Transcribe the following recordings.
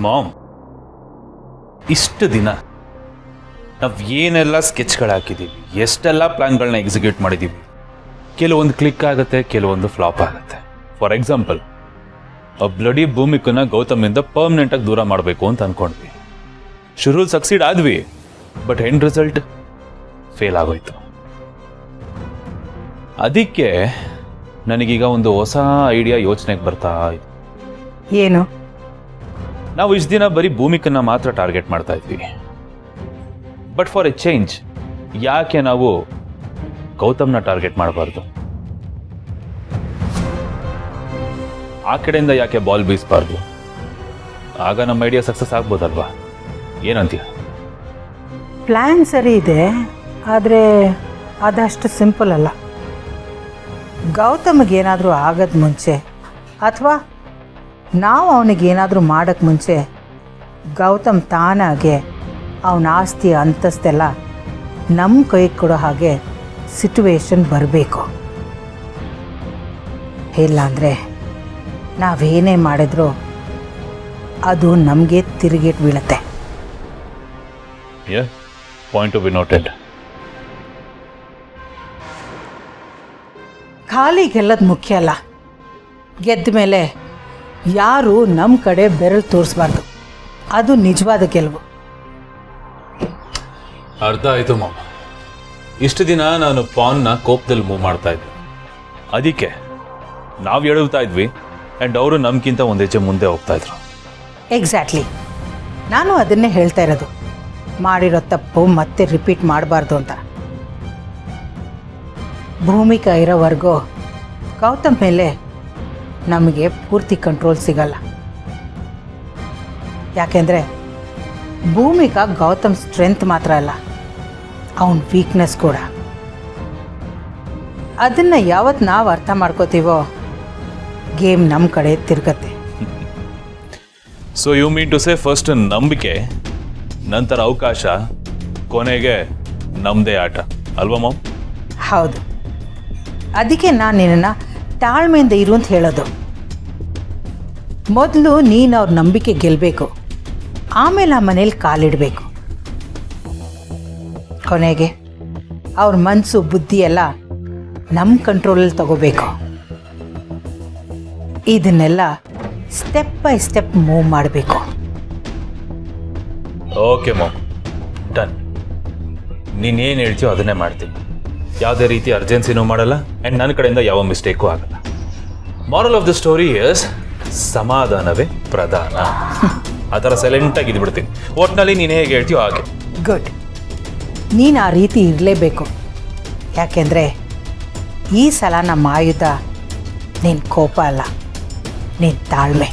Ma'am, ಇಷ್ಟು ದಿನ ನಾವು ಏನೆಲ್ಲ ಸ್ಕೆಚ್ಗಳು ಹಾಕಿದ್ದೀವಿ, ಎಷ್ಟೆಲ್ಲ ಪ್ಲ್ಯಾನ್ಗಳನ್ನ ಎಕ್ಸಿಕ್ಯೂಟ್ ಮಾಡಿದ್ದೀವಿ, ಕೆಲವೊಂದು ಕ್ಲಿಕ್ ಆಗುತ್ತೆ, ಕೆಲವೊಂದು ಫ್ಲಾಪ್ ಆಗುತ್ತೆ. ಫಾರ್ ಎಕ್ಸಾಂಪಲ್, ಆ ಬ್ಲಡಿ ಭೂಮಿಕನ್ನ ಗೌತಮಿಂದ ಪರ್ಮನೆಂಟಾಗಿ ದೂರ ಮಾಡಬೇಕು ಅಂತ ಅಂದ್ಕೊಂಡ್ವಿ. ಶುರುಲ್ ಸಕ್ಸೀಡ್ ಆದ್ವಿ, ಬಟ್ ಎಂಡ್ ರಿಸಲ್ಟ್ ಫೇಲ್ ಆಗೋಯ್ತು. ಅದಕ್ಕೆ ನನಗೀಗ ಒಂದು ಹೊಸ ಐಡಿಯಾ ಯೋಚನೆಗೆ ಬರ್ತಾ ಇತ್ತು. ಏನು? ನಾವು ಇಷ್ಟು ದಿನ ಬರೀ ಭೂಮಿಕನ್ನ ಮಾತ್ರ ಟಾರ್ಗೆಟ್ ಮಾಡ್ತಾ ಇದ್ವಿ. ಬಟ್ ಫಾರ್ ಎ ಚೇಂಜ್, ಯಾಕೆ ನಾವು ಗೌತಮ್ನ ಟಾರ್ಗೆಟ್ ಮಾಡಬಾರ್ದು? ಆ ಕಡೆಯಿಂದ ಯಾಕೆ ಬಾಲ್ ಬೀಸಬಾರ್ದು? ಆಗ ನಮ್ಮ ಐಡಿಯಾ ಸಕ್ಸಸ್ ಆಗ್ಬೋದಲ್ವಾ? ಏನಂತೀಯ? ಪ್ಲ್ಯಾನ್ ಸರಿ ಇದೆ, ಆದರೆ ಅದಷ್ಟು ಸಿಂಪಲ್ ಅಲ್ಲ. ಗೌತಮ್ಗೇನಾದರೂ ಆಗೋದು ಮುಂಚೆ ಅಥವಾ ನಾವು ಅವನಿಗೇನಾದರೂ ಮಾಡೋಕ್ಕೆ ಮುಂಚೆ ಗೌತಮ್ ತಾನಾಗೆ ಅವನ ಆಸ್ತಿ ಅಂತಸ್ತೆಲ್ಲ ನಮ್ಮ ಕೈಗೆ ಕೊಡೋ ಹಾಗೆ ಸಿಟುವೇಶನ್ ಬರಬೇಕು. ಇಲ್ಲಾಂದರೆ ನಾವೇನೇ ಮಾಡಿದ್ರೂ ಅದು ನಮಗೆ ತಿರುಗಿಟ್ಟು ಬೀಳುತ್ತೆ. Point to be noted. ಖಾಲಿ ಗೆಲ್ಲೋದು ಮುಖ್ಯ ಅಲ್ಲ, ಗೆದ್ದ ಮೇಲೆ ಯಾರು ನಮ್ಮ ಕಡೆ ಬೆರಳು ತೋರಿಸ್ಬಾರ್ದು. ಅದು ನಿಜವಾದ ಗೆಲುವು. ಅರ್ಥ ಆಯಿತು ಮಾಮ. ಇಷ್ಟು ದಿನ ನಾನು ಪಾನ್ನ ಕೋಪದಲ್ಲಿ ಮೂವ್ ಮಾಡ್ತಾ ಇದ್ದೆ. ಅದಕ್ಕೆ ನಾವು ಎಡುತ್ತಾ ಇದ್ವಿ ಆ್ಯಂಡ್ ಅವರು ನಮ್ಗಿಂತ ಒಂದು ಹೆಜ್ಜೆ ಮುಂದೆ ಹೋಗ್ತಾ ಇದ್ರು. ಎಕ್ಸಾಕ್ಟ್ಲಿ, ನಾನು ಅದನ್ನೇ ಹೇಳ್ತಾ ಇರೋದು. ಮಾಡಿರೋ ತಪ್ಪು ಮತ್ತೆ ರಿಪೀಟ್ ಮಾಡಬಾರ್ದು ಅಂತ. ಭೂಮಿಕಾ ಇರೋವರೆಗೂ ಗೌತಮ್ ಮೇಲೆ ನಮಗೆ ಪೂರ್ತಿ ಕಂಟ್ರೋಲ್ ಸಿಗಲ್ಲ. ಯಾಕೆಂದರೆ ಭೂಮಿಕಾ ಗೌತಮ್ ಸ್ಟ್ರೆಂತ್ ಮಾತ್ರ ಅಲ್ಲ, ಅವನ ವೀಕ್ನೆಸ್ ಕೂಡ. ಅದನ್ನು ಯಾವತ್ತು ನಾವು ಅರ್ಥ ಮಾಡ್ಕೋತೀವೋ ಗೇಮ್ ನಮ್ಮ ಕಡೆ ತಿರುಗತ್ತೆ. So you mean to say first ನಂಬಿಕೆ, ನಂತರ ಅವಕಾಶ, ಕೊನೆಗೆ ನಮ್ಮದೇ ಆಟ ಅಲ್ವಾ ಮಾಮ್? ಹೌದು. ಅದಕ್ಕೆ ನಾನು ನಿನ್ನನ್ನು ತಾಳ್ಮೆಯಿಂದ ಇರು ಅಂತ ಹೇಳೋದು. ಮೊದಲು ನೀನು ಅವ್ರ ನಂಬಿಕೆ ಗೆಲ್ಲಬೇಕು, ಆಮೇಲೆ ಆ ಮನೇಲಿ ಕಾಲಿಡಬೇಕು. ಕೊನೆಗೆ ಅವ್ರ ಮನಸ್ಸು ಬುದ್ಧಿ ಎಲ್ಲ ನಮ್ಮ ಕಂಟ್ರೋಲಲ್ಲಿ ತಗೋಬೇಕು. ಇದನ್ನೆಲ್ಲ ಸ್ಟೆಪ್ ಬೈ ಸ್ಟೆಪ್ ಮೂವ್ ಮಾಡಬೇಕು. Okay mom, done. ನೀನೇನು ಹೇಳ್ತೀಯೋ ಅದನ್ನೇ ಮಾಡ್ತೀನಿ. ಯಾವುದೇ ರೀತಿ ಅರ್ಜೆನ್ಸಿನೂ ಮಾಡಲ್ಲ ಆ್ಯಂಡ್ ನನ್ನ ಕಡೆಯಿಂದ ಯಾವ ಮಿಸ್ಟೇಕು ಆಗಲ್ಲ. Moral of the story is ಸಮಾಧಾನವೇ ಪ್ರಧಾನ. ಆ ಥರ ಸೈಲೆಂಟಾಗಿ ಇದ್ಬಿಡ್ತೀನಿ. ಒಟ್ಟಿನಲ್ಲಿ ನೀನು ಹೇಗೆ ಹೇಳ್ತೀಯೋ ಹಾಗೆ. ಗುಡ್. ನೀನು ಆ ರೀತಿ ಇರಲೇಬೇಕು. ಯಾಕೆಂದರೆ ಈ ಸಲ ನಮ್ಮ ಆಯುಧ ನಿನ್ನ ಕೋಪ ಅಲ್ಲ, ನಿನ್ನ ತಾಳ್ಮೆ.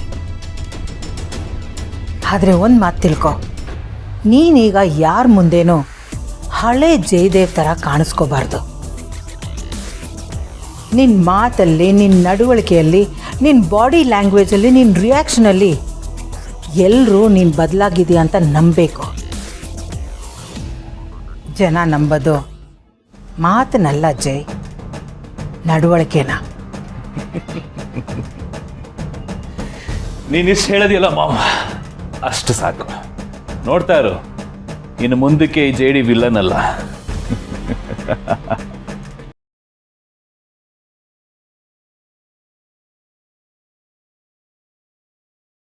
ಆದರೆ ಒಂದು ಮಾತು ತಿಳ್ಕೊ, ನೀನೀಗ ಯಾರ ಮುಂದೇನೂ ಹಳೆ ಜಯದೇವ್ ಥರ ಕಾಣಿಸ್ಕೋಬಾರ್ದು. ನಿನ್ನ ಮಾತಲ್ಲಿ, ನಿನ್ನ ನಡವಳಿಕೆಯಲ್ಲಿ, ನಿನ್ನ ಬಾಡಿ ಲ್ಯಾಂಗ್ವೇಜಲ್ಲಿ, ನಿನ್ನ ರಿಯಾಕ್ಷನಲ್ಲಿ ಎಲ್ಲರೂ ನೀನು ಬದಲಾಗಿದೆಯಾ ಅಂತ ನಂಬಬೇಕು. ಜನ ನಂಬೋದು ಮಾತನ್ನಲ್ಲ ಜೈ, ನಡವಳಿಕೆನ. ನೀನಿಷ್ಟು ಹೇಳೋದಿಲ್ಲ ಮಾಮ, ಅಷ್ಟು ಸಾಕು. ನೋಡ್ತಾ ಇರು, ಇನ್ನು ಮುಂದಕ್ಕೆ ಈ ಜೆ ಡಿ ವಿಲ್ಲನ್ ಅಲ್ಲ.